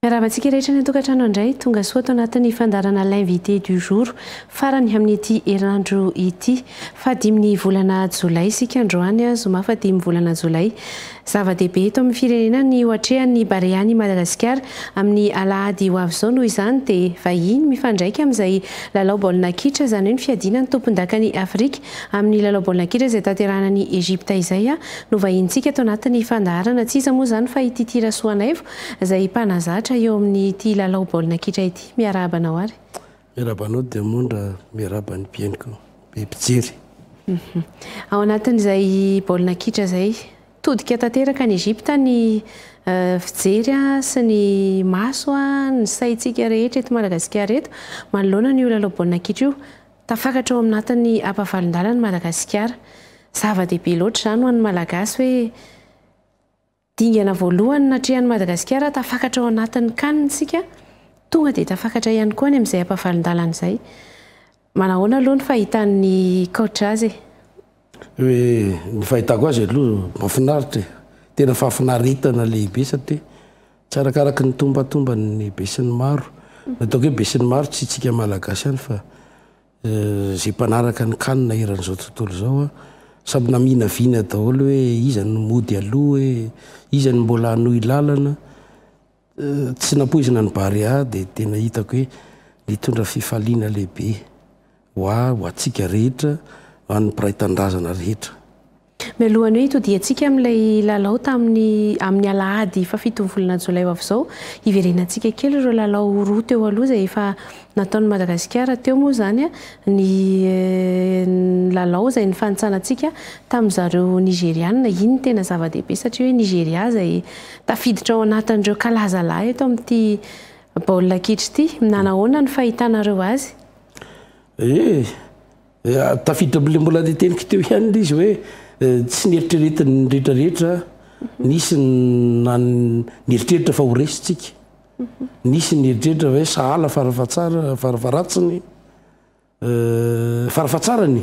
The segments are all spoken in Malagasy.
Miarabantsika rehetra ny an-tokantrano indray tonga soa tao anatin'ny fandarana l'invité du jour farany amin'ity herinandro ity fadiminy volana jolay isika androany zoma fadimy volana jolay zava-dehibe eto amin'ny firenena ny ohatrehan'ny Barea-ny Madagasikara amin'ny alahady ho avy izao noho izany dia vahiny mifandraika amin'izay lalao baolina kitra izany hoe ny fiadinan'ny tompon-dakan'i Afrika amin'ny lalao baolina kitra izay tanteranan'i Egypta izay no vahintsika tao anatin'ny fandarana tsy iza moa izany fa ity Tirasoanaivo izay mpanazatra eo amin'ny ity lalao baolina kitra ity miarabanao ary miarabanao dia mondra miaraban'ny bieniko be mpijery ao anatin'izay baolina kitra izay todika tanteraka ny Egypta ny fijery sy ny maso ny saintsika rehetra eto Madagasikara eto manoloana ny lalao baolina kitra io tafakatra ao anatin'ny ampavalon-dalana Madagasikara zava-dehibe loatra izany ho an'ny malagasy hoe dingana voalohany natrehan'ny Madagasikara tafakatra ao anatin'ny kanintsika tonga dia tafakatra ihany koa ny amin'izay ampavalon-dalana izay manahoana aloha ny fahitan'ny coach azy hoe ny fahitako azy aloha mahafinaritra tena fahafinaretana lehibe satria tsy arakaraky ny tombatomba ny be sy ny maro nataoko hoe be sy ny maro tsy tsika malagasy ihany fa zay mpanaraka ny kanina eran'izao tontolo izao samy naminavina daholo hoe iza ny mody aloha hoe iza ny mbola hanohy lalana tsy nampoizina ny Barea dia tena hitako hoe nitondra fifaliana lehibe ho atsika rehetra ho an'ny mpiray tandrazana rehetra mialohany hoe hitodiantsika amin'ilay lalao tamin'ny amin'ny alahady fa 7 volana jolay avy izao hiverenantsika kely ireo lalao roa teo aloha izay efa nataon'ny Madagasikara teo moa izany ny lalao izay nifanitsanantsika tamin'izareo Nigériana iny tena zava-dehibe satria hoe Nigeria izay tafiditra ao anatin'ireo kalazalahy eto amin'ity baolina kitra ity nanahoana ny fahitanareo azy tafiditra amin'ilay mbola niteniko teo ihany ilay izy hoe tsy nieritreretiny rehetrarehetra nisy nieritreritra fa ho resitsika nisy nieritreritra hoe sahala farafaratsiny farafatsarany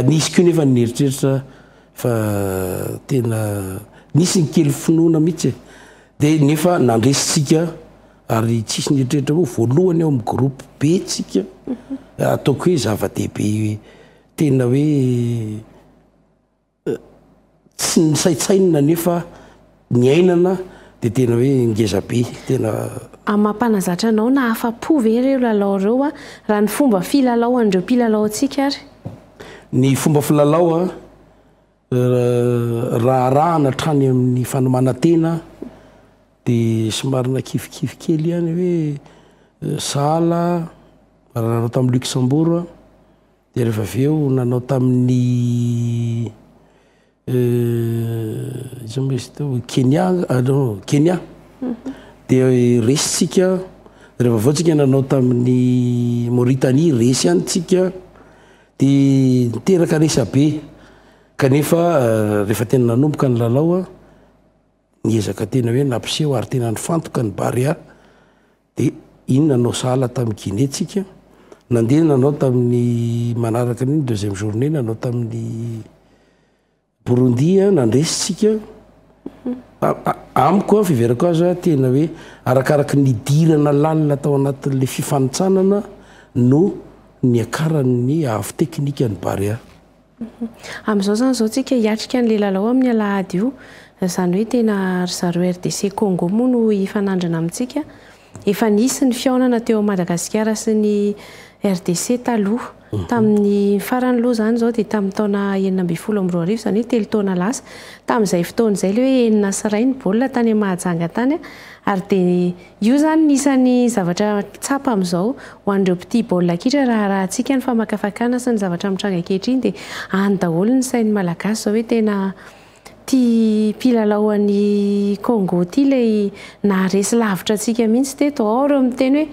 nisy koa nefa nieritreritra fa tena nisy ny kely finoana mihitsy dia nefa nandresitsika ary tsisy nieritreritra hoe voalohany ao amin'ny groupe be tsika ataoko hoe zava-dehibe tena hoe tsy nisaitsainina nefa ny ainana dia tena hoe ngezabe tena mampanazatra anao na afa-po ve ireo lalao ireo raha ny fomba filalao an'ireo mpilalao antsika ary ny fomba filalao raha arahana hatrany amin'ny fanomanantena dia somarina kifikivy kely ihany hoe sahala raha nanao tamin'ny Luxembourg dia rehefa avy eo nanao tamin'ny Kenya dia resitsika rehefa vaotsika nanao tamin'ny Mauritanie resy ihany tsika dia niteraka resa be kanefa rehefa tena nanomboka ny lalao niezaka tena hoe nampiseho ary tena nifantoka ny Barea dia iny nanao sahala tamin'ny Guinée tsika nandeha nanao tamin'ny manaraka ny deuxième journée nanao tamin'ny Burundi nandresitsika amiko fiverako azy tena hoe arakaraky nidirana lalina tao anatin'ilay fifanitsanana no niakaran'ny avo teknika ny Barea amin'izao zany izao tsika hiatrika n'ilay lalao amin'ny alahady io izany hoe tena ry zareo RDC Congo moa no hifanandrana amintsika efa nisy ny fihaonana teo Madagasikara sy ny RDC taloha tamin'ny farany loha izany izao dia tamin'ny taona 2012 izany hoe 3 taona lasa tamin'izay fotoana izay ilay hoe enina sy iray ny baolina tany Mahajanga tany ary dia io izany nisan'ny zavatra tsapa amin'izao ho an'ireo mpitia baolina kitra raha antsika ny famakafakana sy ny zavatra mitranga ankehitriny dia any daholo ny sain'ny malagasy izao hoe tena tia mpilalao an'ny Congo ity ilay naharesy lavitra antsika mihitsy teto ao ireo miteny hoe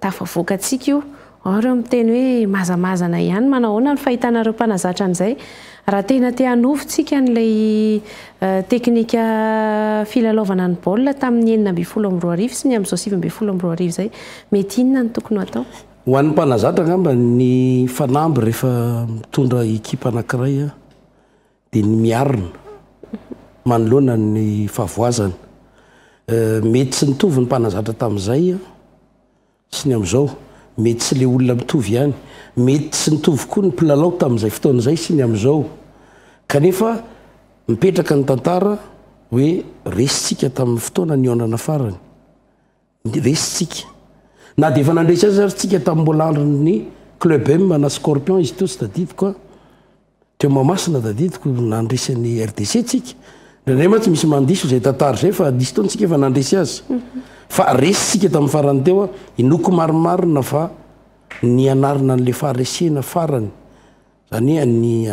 tafavoaka antsika io ao ireo miteny hoe mazamazana ihany manahoana ny fahitanareo mpanazatra an'izay raha tena te hanovintsika n'ilay teknika filalaovana ny baolina tamin'ny 2012 sy ny amin'izao 2012 izay mety inona ny tokony atao ho an'ny mpanazatra angamba ny fanamby rehefa mitondra ekipa anankiray dia ny miarina manoloana ny fahavoazana mety tsy nitovy ny mpanazatra tamin'izay sy ny am'izao mety tsy le olona mitovy ihany mety tsy nitovy koa ny mpilalao tamin'izay fotoan'izay sy ny am'izao kanefa mipetraka ny tantara hoe resitsika tamin'ny fotoana ny onana farany resitsika na de efa nandresy azy ary tsika tamin'ny mbola ny club m na scorpion izy to tsy tadidiko teo mamasina tadidiko nandresan'ny RDC tsika ndraindray ma tsy misy mandiso zay tantara zay fa disy taony tsika efa nandresy azy fa resitsika tamin'ny farany teo inoko marimarina fa ny anarina n'le faharesena farany zany ny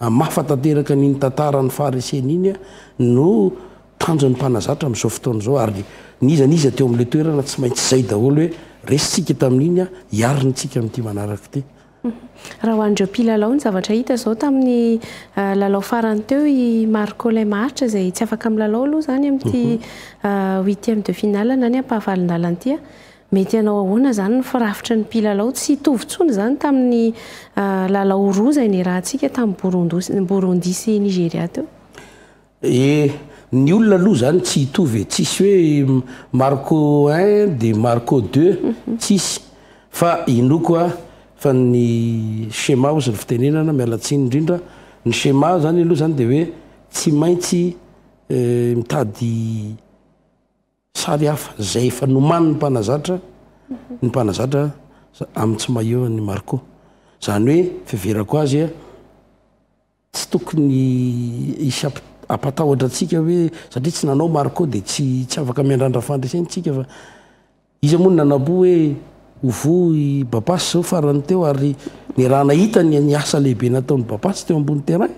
mahafatanteraka n'iny tantara ny faharesena iny no tanjon'ny mpanazatra amin'izao fotoana zao ary nizaniza teo amin'le toerana tsy maintsy zay daholo hoe resitsika tamin'iny hiarinitsika amin'ity manaraka ty raha ho andreo mpilalao ny zavatra hita zao tamin'ny lalao farany teo i Marco lay maharitra zay tsy afaka milalao aloha zany amin'ity 8e de finale na ny ampahavalindalany mety anao ahoana zany ny firafitry ny mpilalao tsy hitovy-tsony zany tamin'ny lalao roa zay ny rahantsika tamin'ny Burundi sy Nigeria teo ny olona aloha zany tsy hitovy tsisy hoe Marco 1 de Marco 2 tsisy fa inoko fa ny schéma ozy ny fitenenana mialatsiny indrindra ny schéma zany aloha zany de hoe tsy maintsy mitady sary hafa zay efa nomany ny mpanazatra amin'ny tsy maheo ny Marco zany hoe fiverako azy tsy tokony isy apatahotra atsika hoe satria tsy nanao Marco de tsy afaka miandrandra fandresentsika fa izy moa nanampo hoe ovo i Bapasy zao farany teo ary ny raha nahita ny asa lehibe nataon'ny Bapasy teo ambony terrain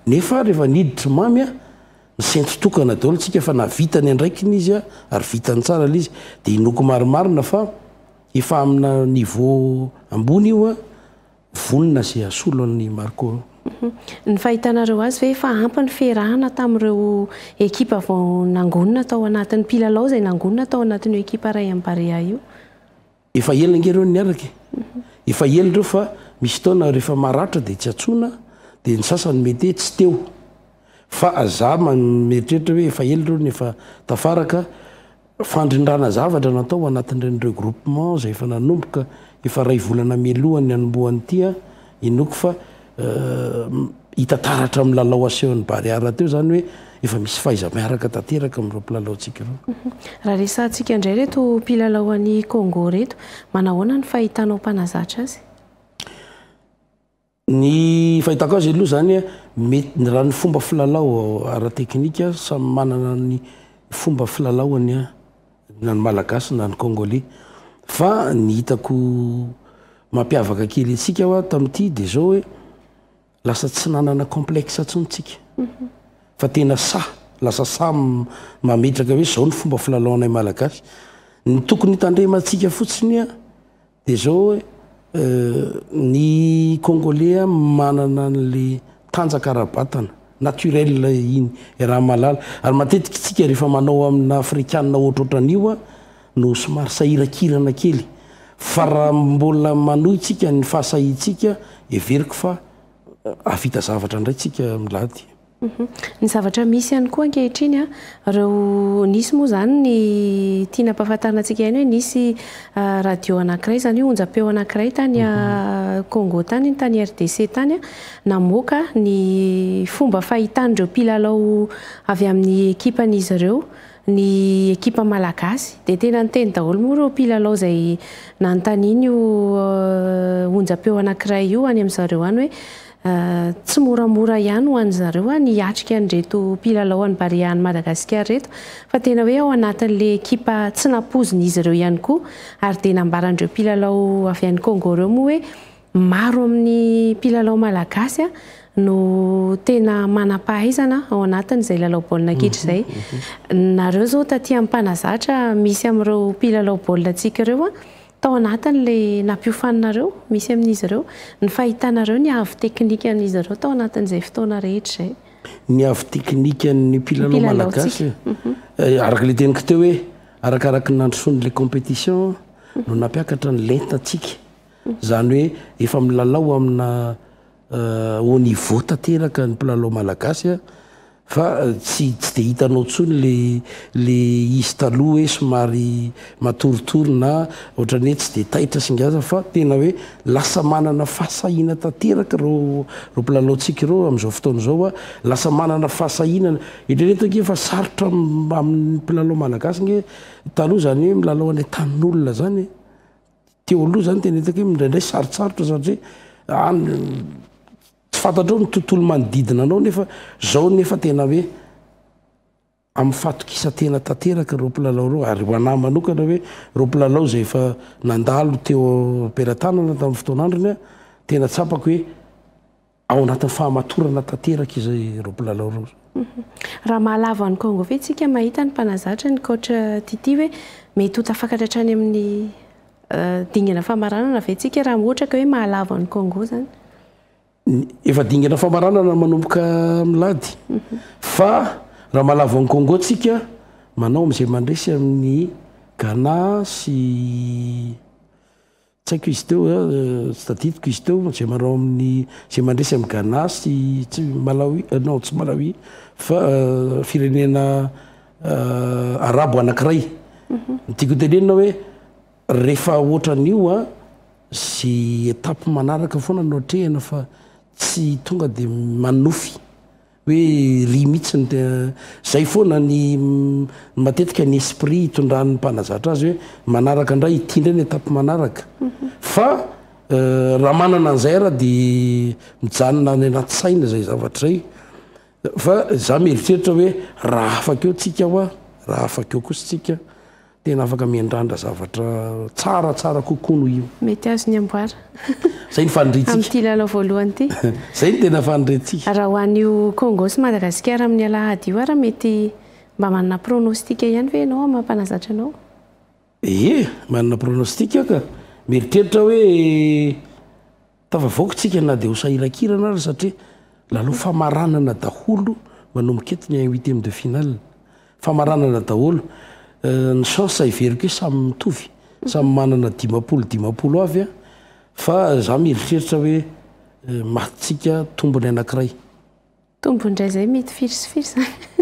nefa rehefa niditra mamy ny sentotokana daholo tsika fa navitany andraikiny izy ary vitany tsara l izy de inoko marimarina fa efa amina niveau ambony io vonina zay asolo an'ny Marco ny fahitanareo azy ve efa ampy ny fiarahana tamin'ireo ekipa vao nangonina tao anatin'ny mpilalao zay nangonina tao anatin'io ekipa ray am-Barea io efa ela ngereo niaraka efa ela reo fa misy taona rehefa maratra de tsy atsona de ny sasany mety tsy teo fa aza mieritreritra hoe efa ela reo nefa tafaraka fandrindrana zavatra natao anatin'ireo groupement zay efa nanomboka efa ray volana melohany anomboany ity inoko fa hitataratra amin'ny lalao asehon'ny Barea teo zany hoe efa misy faiza miaraka tanteraka amin'ireo mpilalao-tsika reo raha resantsika indray reto mpilalao an'ny Congo reto manahoana ny fahitanao mpanazatra azy ny fahitako azy aloha zany mety raha ny fomba filalao ara-teknika samy manana ny fomba filalaoany na ny malagasy na ny congolais fa ny hitako mampiavaka kely atsika tamin'ity de zao hoe lasa tsy nanana complexe atsontsika fa tena lasa mametraka hoe zao ny fomba filalaonay malagasy ny tokony hitandrematsika fotsiny de zao hoe ny congolais manana n'le tanjaka arabatana naturel iny raha malala ary matetika tsika rehefa manao amina afrikanina ohatrohatran'io no somary sahirakirana kely fa raha mbola manohitsika ny fahasahitsika everiko fa avita zavatra indray tsika milady ny zavatra misy ihany koa ankehitriny reo nisy moa zany ny tiana mpahafantarina antsika ihany hoe nisy radio anankiray zany io onjam-peo anankiray tany Congo tany RDC tany namoaka ny fomba fahitan'ireo mpilalao avy amin'ny ekipan'izy ireo ny ekipa malagasy de tena niteny daholo moa reo mpilalao zay nanontany io onjam-peo anankiray io any amin'zareo any hoe tsy moramora ihany ho an'zareo ny atrika an'reto mpilalao any Barea any Madagasikara reto fa tena hoe ao anatin'le ekipa tsy nampoziny izy ireo ihany koa ary de nambarandreo mpilalao avy any Congo reo moa hoe maro amin'ny mpilalao malagasy no tena manam-pahaizana ao anatin'izay lalao baolina kitra zay nareo zao taty amin'ny mpanazatra misy amin'ireo mpilalao baolina tsika reo tao anatin'le nampiofaninareo misy amin'izy ireo ny fahitanareo ny avy teknika an'izy ireo tao anatin'izay fotoana rehetra zay ny avy teknika ny mpilalao malagasy araka le teniko teo hoe arakaraka nandroson'le compétition no nampiakatra ny lentatsika zany hoe efa milalao amina au niveau tanteraka ny mpilalao malagasy fa tsy de hitanao ntsony le izy taloha hoe somary matoritory na ohatrany hoe tsy de taitra singaza fa tena hoe lasa manana fahasahina tanteraka reo mpilalao-tsika ireo am'izao fotoana zao a lasa manana fahasahinana itreretake fa sarotra amin'ny mpilalao malagasy nge taloha zany hoe milalao any tanin'olona zany teo aloha zany tena hitako hoe mindraindray sarotsarotra satria tsy fantatrao ny tontolo manodidina anao nefa zao nefa tena hoe amin'ny fatokisa tena tanteraka reo mpilalao reo ary ho anahy manokana hoe reo mpilalao zay efa nandalo teo am-perantanana tamin'ny fotoan'androny a tena tsapako hoe ao anatin'ny fahamatorana tanteraka izay reo mpilalao reo. Raha mahalava ny Congo ve tsika mahita ny mpanazatra ny coach Tity hoe mety ho tafakatra hatrany amin'ny dingana famaranana ve tsika raha ohatra ka hoe mahalava ny Congo zany? Efa dingana famaranana manomboka milady fa raha mahalava ny Congo tsika manao am'izay mandresy amin'ny Ghana sy tsy haiko izy teo tsy tadidiko izy teo zay manao amin'ny zay mandresy amin'ny Ghana sy tsy Malawi non tsy Malawi fa firenena arabo anankiray tiako tenenina hoe rehefa ohatran'io a sy étape manaraka foana notrehana fa tsy tonga de manofy hoe ry mihitsy zay foana ny matetika ny esprit hitondran'ny mpanazatra azy hoe manaraka indray hitindra ny étape manaraka fa raha manana an'izay raha de mijanona ny anaty saina zay zavatra zay fa za mieritreritra hoe raha afaka eo tsika ho a raha afaka eo kosa tsika tena afaka miandrandra zavatra tsaratsara kokoa noho io mety azo ny amboara zay ny fandritsika amin'ity lalao voalohany ity zay ny tena fandretsika raha ho an'io Congo sy Madagasikara amin'ny alahady io ara mety mba manana pronostika ihany ve ianao mampanazatra anao? Manana pronostika ka mieritreritra hoe tafavoakotsika na de ho sahirakirana ary satria lalao famaranana daholo manomboka eto ny huitième de finale famaranana daholo ny chance iveriko hoe samy mitovy samy manana 10 avy a fa za mieritreritra hoe matsika tombony anankiray tombondray zay mety firsy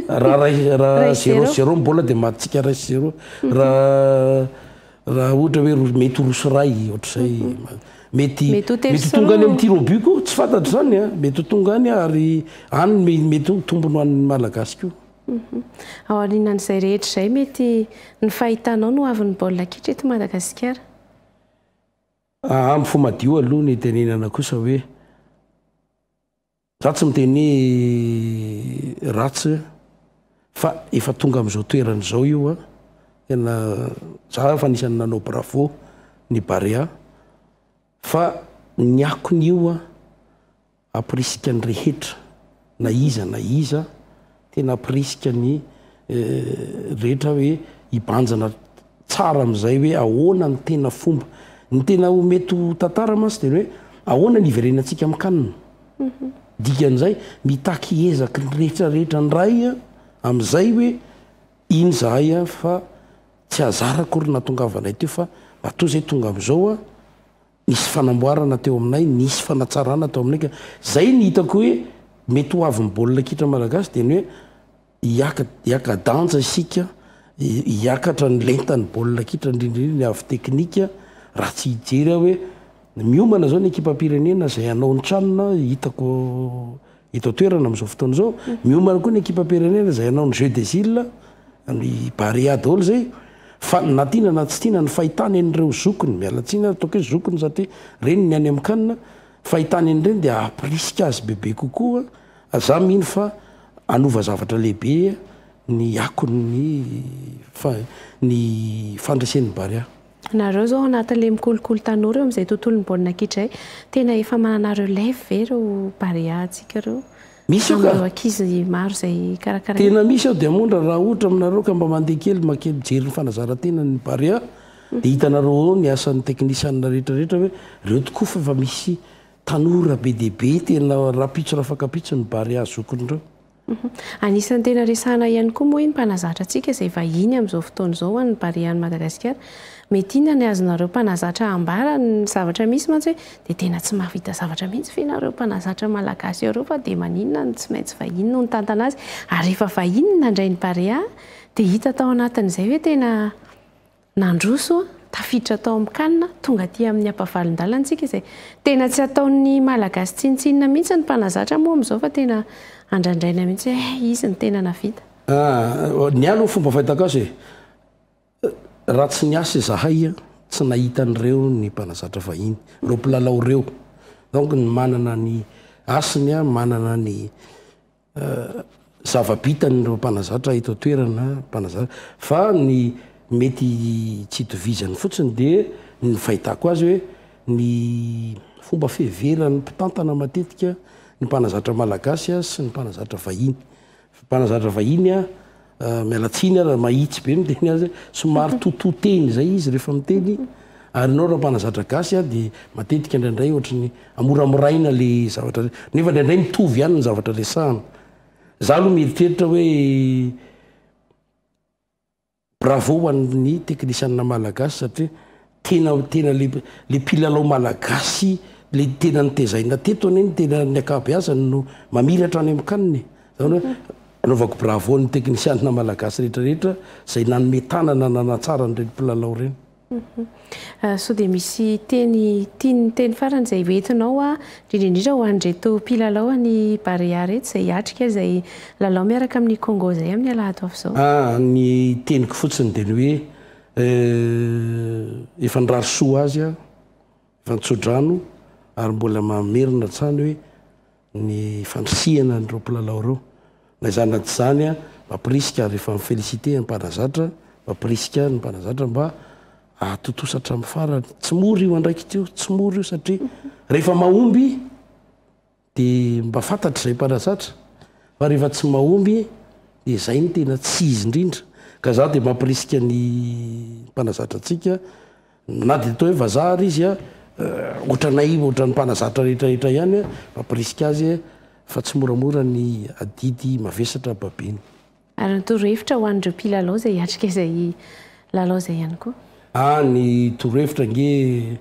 raha 0-0 mbola de matsika 0 raha ohatra hoe mety roso ray ohatr'izay mety tonga any amin'ny tir au but ko tsy fantatro zany a mety tonga any ary any mety tombony ho an'ny malagasy ko ao arinan'izay rehetra zay mety ny fahitanao no avin'ny baolina kitra eto Madagasikara amin'ny fomadio aloha ny tenenana kosa hoe za tsy miteny ratsy fa efa tonga am'izao toeran'izao io a tena za fa anisany nanao bravo ny Barea fa ny akon'io a amprisika ny rehetra na iza tena amprisika ny rehetra hoe hibanjana tsara am'izay hoe ahoana ny tena fomba ny tena mety ho tantara masy tena hoe ahoana ny iverenantsika amin'kanina dikan'izay mitaky ezaky ny rehetrarehetra ny ray a am'izay hoe iny zahay a fa tsy azarako ry natongavanay teo fa atao zay tonga am'izao a nisy fanamboarana teo aminay nisy fanatsarana teo aminay ka zay ny hitako hoe mety ho avy ny baolina kitra malagasy de ny hoe hiaka danja isika hiakatra ny lentany baolina kitra indrindrindriny ny avy teknika raha tsy hijery hoe miomana zao ny équipe-pirenena zay anao ny tranona hitako eto toerana am'izao fotoana zao miomana koa ny équipe-pirenena zay anao ny jeu des îles ny Barea daholo zay fa natiana na tsy tiana ny fahitany an'ireo zokony mialatsina ataoko hoe zokony satria reny ny any amin'kanina fahitany an'ireny de aprisika azy bebe kokoa za mihiny fa anova zavatra lehibe ny akony ny fandraisen'ny Barea nareo zao anatin'le mikolokolo tanora eo am'izay tontolony baolina kitra tena efa manana relève ve reo Barea atsika reo misy reo ankizy maro zay karakara tena misy ao de amondra raha ohatra aminareo ka mba mandeha kely makely jery ny fanazarantena ny Barea de hitanareo ao ny asan'ny teknisianina rehetrarehetra hoe reo tokoa fa misy tanora be deaibe tena rapitso rafakapitso ny Barea zokony reo Anisan'ny tena resahana ihany koa moa iny mpanazatra antsika izay vahiny amin'izao fotoana izao any Barea Madagasikara. Mety inona ny azonareo mpanazatra ambara ny zavatra misy mantsy hoe dia tena tsy mahavita zavatra mihitsy fe nareo mpanazatra malagasy ireo fa dia maninona ny tsy maintsy vahiny no nitantana azy ary rehefa vahiny nandray ny Barea dia hita tao anatin'izay hoe tena nandroso tafiditra tao amin'ny kanina tonga aty amin'ny ampavalon-dalantsika izay tena tsy ataon'ny malagasy tsinitsinina mihitsy ny mpanazatra moa amin'izao fa tena andrandraina mihitsy hoe izy ny tena navita. Ny alo fomba fahitako azy raha tsy ny asa zahay tsy nahita an'ireo ny mpanazatra vahiny reo mpilalao reo donc ny manana ny asiny manana ny zava-bitany reo mpanazatra eto toerana mpanazatra fa ny mety tsy itovizany fotsiny dia ny fahitako azy hoe ny fomba fiheverany mpitantana matetika ny mpanazatra malagasy sy ny mpanazatra vahiny. Mpanazatra vahiny mialatsiny raha mahitsy be miteny azy somary tototeny zay izy rehefa miteny ary anao raha mpanazatra gasy dia matetika indraindray ohatrany amoramoraina le zavatra nefa indraindray mitovy ihany ny zavatra resahana. Za aloha mieritreritra hoe bravo ho an'ny teknisianina malagasy satria tena le mpilalao malagasy le tena nitezaina teto anie tena ny akabeazany no mamiratra any amin'ny kaniny. Zany hoe anaovako bravo ny teknisianina malagasy rehetrarehetra izay nanome tanana nanatsara n'ireny mpilalao ireny. So dia misy teny farany izay entinao indrindra ho an'reto mpilalao ny Barea reto izay atrika izay lalao miaraka amin'ny Congo izay amin'ny alahady avy izao. Ny teniko fotsiny dia ny hoe efa nirary soa azy efa nitsodrano ary mbola mamerina tsany hoe ny fandrisihana n'ireo mpilalao ireo. Na izany tsy izany mampirisika rehefa mifelicité ny mpanazatra mampirisika ny mpanazatra mba atotosatra amin'ny farany tsy mory io andraiky teo tsy mory io satria rehefa mahomby dia mba fantatra izay mpanazatra fa rehefa tsy mahomby dia izay ny tena tsy izy indrindra ka za dia mampirisika ny mpanazatra antsika na dia atao hoe vazaha izy ohatranay ohatran'ny mpanazatra rehetrarehetra ihany mampirisika azy fa tsy moramora ny adidy mavesatra babeny. Ary nitorohevitra ho an'ireo mpilalao izay atrika izay lalao izay ihany koa. Ny torohevitra nge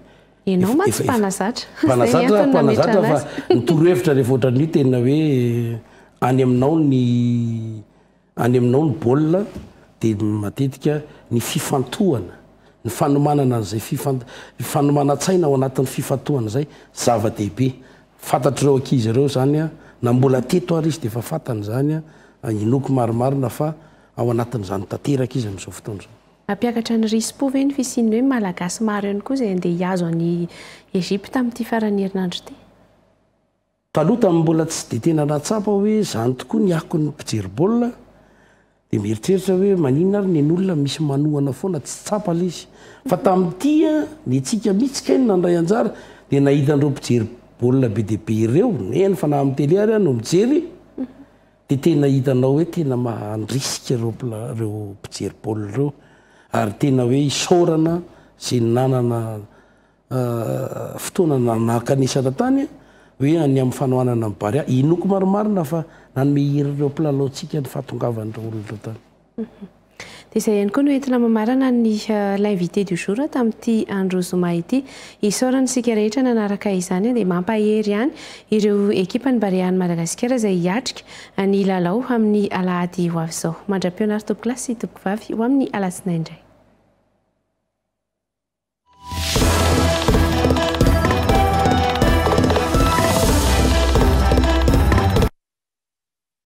ianao mantsy mpanazatra. Mpanazatra fa ny torohevitra rehefa ohatran'io tena hoe any aminao ny baolina dia matetika ny fifantohana ny fanomanana an'izay fanomanan-tsaina ao anatin'ny fifantohana izay zava-dehibe fantatr'ireo ankizy ireo zany na mbola teto ary izy dia efa fantany zany inoko maromarina fa ao anatin'izany tanteraka izy amin'izao fotoana izao. Ampiakatra ny rispo ve ny fisiany hoe malagasy maro ihany koa izay andeha hiazo any Ezipta amin'ity farany herinandro ity? Taloha tamin'ny mbola tsy dia tena natsapa hoe izany tokoa ny ako ny mpijery baolina dia mieritreritra hoe maninona ary ny olona misy manohana foana tsy tsapa ilay izy fa tamin'ity ny antsika mihitsika iny nandray anjara dia nahita an'ireo mpijery baolina be dia be ireo neny fa na amin'ny tele ary no mijery dia tena hitanao hoe tena mandrisika ireo mpijery baolina ireo ary tena hoe isaorana izay nanana fotoana nakanisana tany hoe any amin'ny fanohanana amin'ny Barea inoko maromarina fa nanome hery ireo mpilalao-tsika ny fahatongavan'ireo olona ireo tany. Dia izay ihany koa no entina mamarana ny l'invité du jour tamin'ity andro zoma ity isaorana isika rehetra nanaraka izany dia mampahery ihany ireo ekipa ny Barea Madagasikara izay hiatrika ny lalao amin'ny alahady ho avy izao. Mandra-pionary tompoklasy sy tompoko vavy ho amin'ny alatsinainy indray.